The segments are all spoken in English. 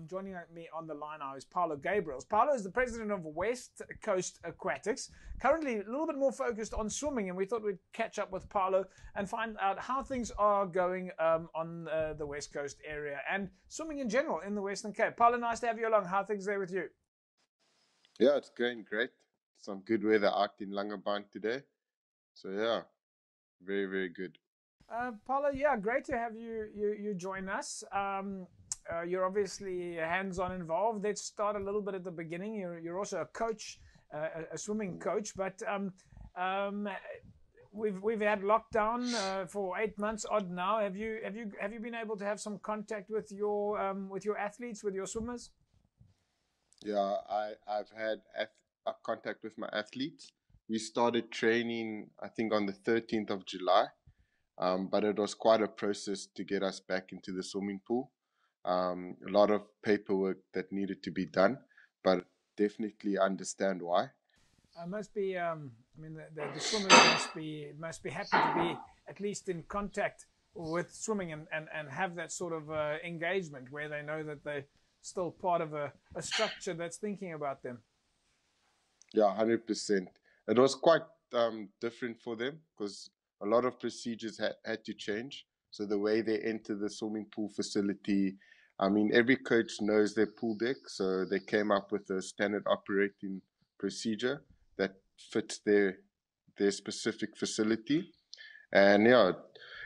Joining me on the line now is Paolo Grabriels. Paolo is the president of West Coast Aquatics, currently a little bit more focused on swimming, and we thought we'd catch up with Paolo and find out how things are going on the West Coast area and swimming in general in the Western Cape. Paolo, nice to have you along. How are things there with you? Yeah, it's going great. Some good weather out in Langebaan today. So yeah, very, very good. Paolo, yeah, great to have you join us. You're obviously hands-on involved. Let's start a little bit at the beginning. You're also a coach, a swimming coach, but we've had lockdown for 8 months odd now. Have you been able to have some contact with your athletes, with your swimmers? Yeah, I've had contact with my athletes. We started training, I think, on the 13th of July, but it was quite a process to get us back into the swimming pool. A lot of paperwork that needed to be done, but definitely understand why. Must be. I mean, the swimmers must be happy to be at least in contact with swimming and have that sort of engagement where they know that they're still part of a structure that's thinking about them. Yeah, 100%. It was quite different for them because a lot of procedures had to change. So the way they enter the swimming pool facility, I mean, every coach knows their pool deck, so they came up with a standard operating procedure that fits their specific facility. And yeah,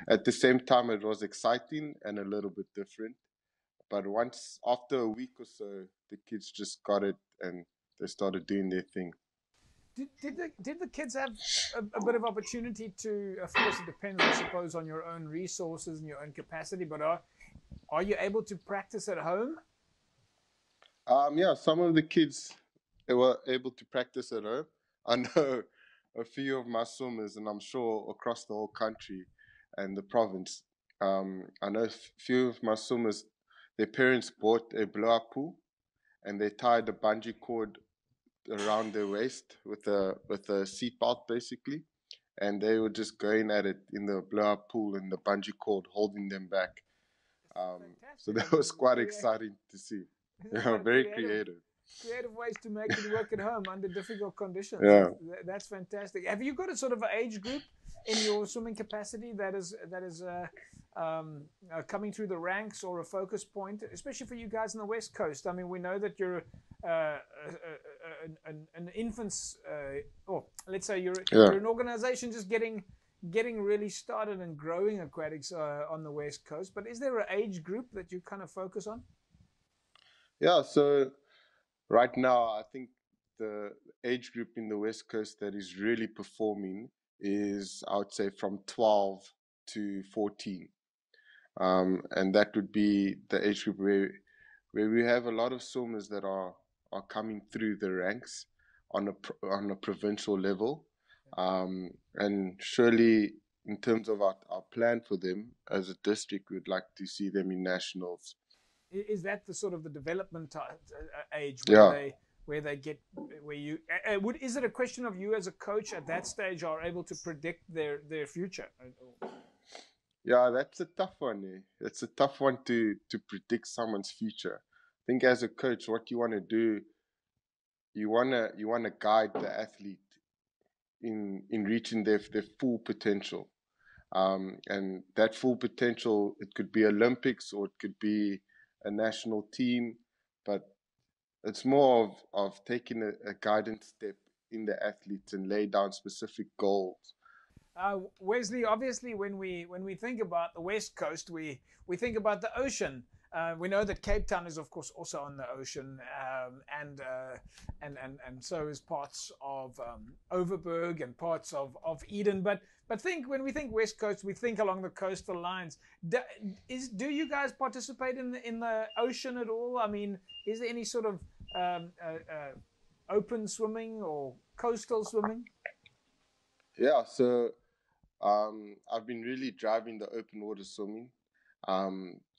at the same time, it was exciting and a little bit different. But once, after a week or so, the kids just got it and they started doing their thing. Did the kids have a bit of opportunity to? Of course, it depends, I suppose, on your own resources and your own capacity. But are you able to practice at home? Yeah, some of the kids, they were able to practice at home. I know a few of my swimmers, and I'm sure across the whole country and the province. I know a few of my swimmers, their parents bought a blow-up pool, and they tied a bungee cord around their waist with a seat belt basically, and they were just going at it in the blow-up pool and the bungee cord holding them back. So that was quite exciting to see. Yeah, very creative. Creative ways to make it work at home under difficult conditions. Yeah. That's fantastic. Have you got a sort of age group in your swimming capacity that is coming through the ranks or a focus point, especially for you guys on the West Coast? I mean, we know that you're an infant's, or let's say you're an organization just getting really started and growing aquatics on the West Coast. But is there an age group that you kind of focus on? Yeah, so right now, I think the age group in the West Coast that is really performing is, I would say, from 12 to 14. And that would be the age group where we have a lot of swimmers that are coming through the ranks on a provincial level. And surely, in terms of our plan for them as a district, we'd like to see them in nationals. Is that the sort of the development age where they get where you is it a question of you as a coach at that stage are able to predict their future? Yeah, that's a tough one. It's a tough one to predict someone's future. I think as a coach, what you want to do, you wanna guide the athlete in reaching their full potential. And that full potential, it could be Olympics or it could be a national team, but it's more of taking a guidance step in the athletes and lay down specific goals. Wesley, obviously, when we think about the West Coast, we think about the ocean. We know that Cape Town is, of course, also on the ocean, and so is parts of Overberg and parts of Eden. But when we think West Coast, we think along the coastal lines. Do you guys participate in the ocean at all? I mean, is there any sort of open swimming or coastal swimming? Yeah, so I've been really driving the open water swimming.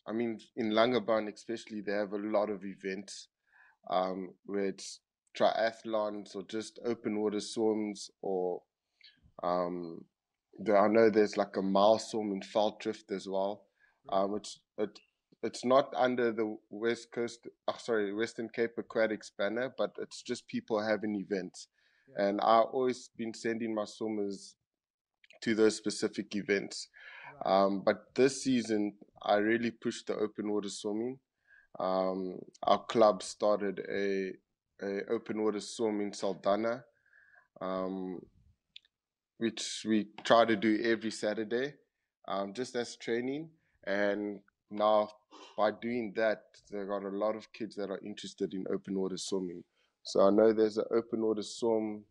I mean, in Langebaan especially, they have a lot of events where it's triathlons or just open water swims, or I know there's like a mile swim in Veldrift as well. it's not under the Western Cape Aquatics banner, but it's just people having events. Yeah. And I've always been sending my swimmers to those specific events. Right. But this season, I really pushed the open water swimming. Our club started a open water swim in Saldanha, which we try to do every Saturday, just as training. And now, by doing that, they've got a lot of kids that are interested in open water swimming. So I know there's an open water swim,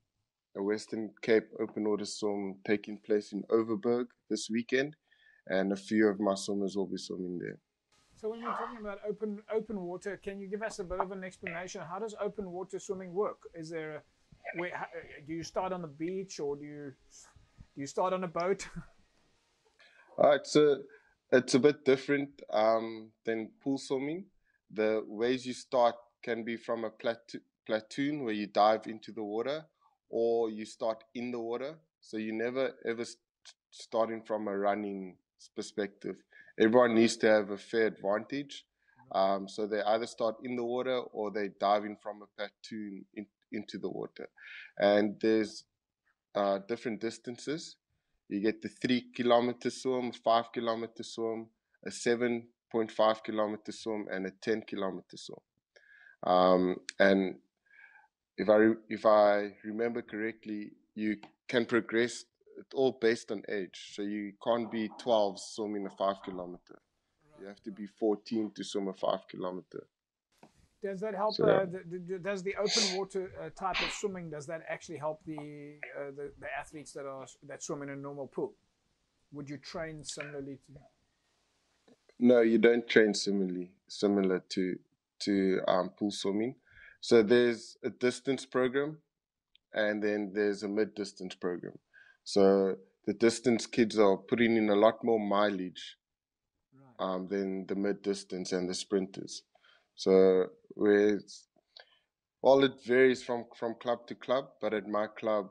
a Western Cape open water swim taking place in Overberg this weekend, and a few of my swimmers will be swimming there. So when we're talking about open water, can you give us a bit of an explanation? How does open water swimming work? Is there do you start on the beach, or do you start on a boat? It's a bit different than pool swimming. The ways you start can be from a platoon where you dive into the water, or you start in the water. So you never ever starting from a running perspective. Everyone needs to have a fair advantage. So they either start in the water or they dive in from a platoon into the water. And there's different distances. You get the 3 kilometer swim, 5 kilometer swim, a 7.5 kilometer swim, and a 10 kilometer swim. And if I remember correctly, you can progress. It's all based on age. So you can't be 12 swimming a 5 kilometer. You have to be 14 to swim a 5 kilometer. Does that help? So, yeah. Does the open water type of swimming, does that actually help the athletes that swim in a normal pool? Would you train similarly to? No, you don't train similar to pool swimming. So there's a distance program, and then there's a mid-distance program. So the distance kids are putting in a lot more mileage than the mid-distance and the sprinters. So it varies from club to club, but at my club,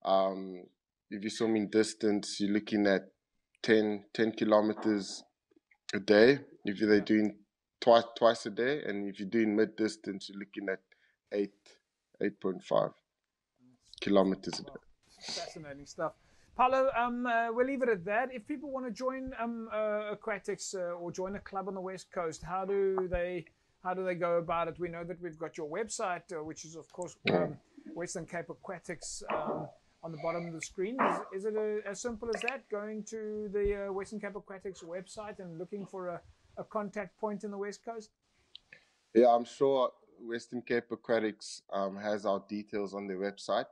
if you're swimming distance, you're looking at 10 kilometers a day. If they're doing twice a day, and if you're doing mid-distance, you're looking at 8.5 kilometers a day. Fascinating stuff. Paolo, we'll leave it at that. If people want to join Aquatics or join a club on the West Coast, how do they go about it? We know that we've got your website, which is, of course, Western Cape Aquatics on the bottom of the screen. Is it as simple as that, going to the Western Cape Aquatics website and looking for a contact point in the West Coast? Yeah, I'm sure Western Cape Aquatics has our details on their website.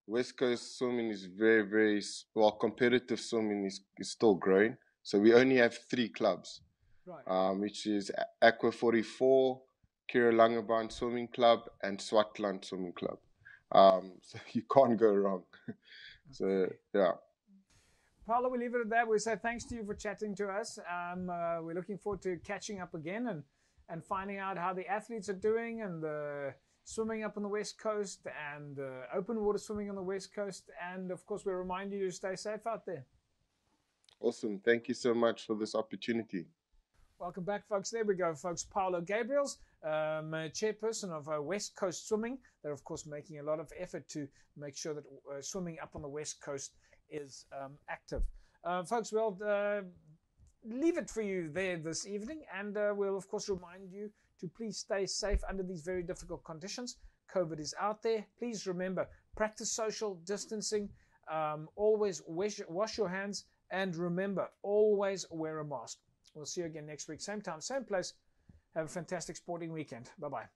West Coast swimming is very, very well. Competitive swimming is still growing. So we only have 3 clubs, which is Aqua 44, Kira Langebaan Swimming Club, and Swartland Swimming Club. So you can't go wrong. So yeah. Paolo, we leave it at that. We say thanks to you for chatting to us. We're looking forward to catching up again and finding out how the athletes are doing, and swimming up on the West Coast, and open water swimming on the West Coast. And of course, we remind you to stay safe out there. Awesome. Thank you so much for this opportunity. Welcome back, folks. There we go, folks. Paolo Grabriels, chairperson of West Coast Swimming. They're, of course, making a lot of effort to make sure that swimming up on the West Coast is active. Folks, we'll leave it for you there this evening, and we'll, of course, remind you to please stay safe under these very difficult conditions. COVID is out there. Please remember, practice social distancing. Always wash your hands, and remember, always wear a mask. We'll see you again next week, same time, same place. Have a fantastic sporting weekend. Bye-bye.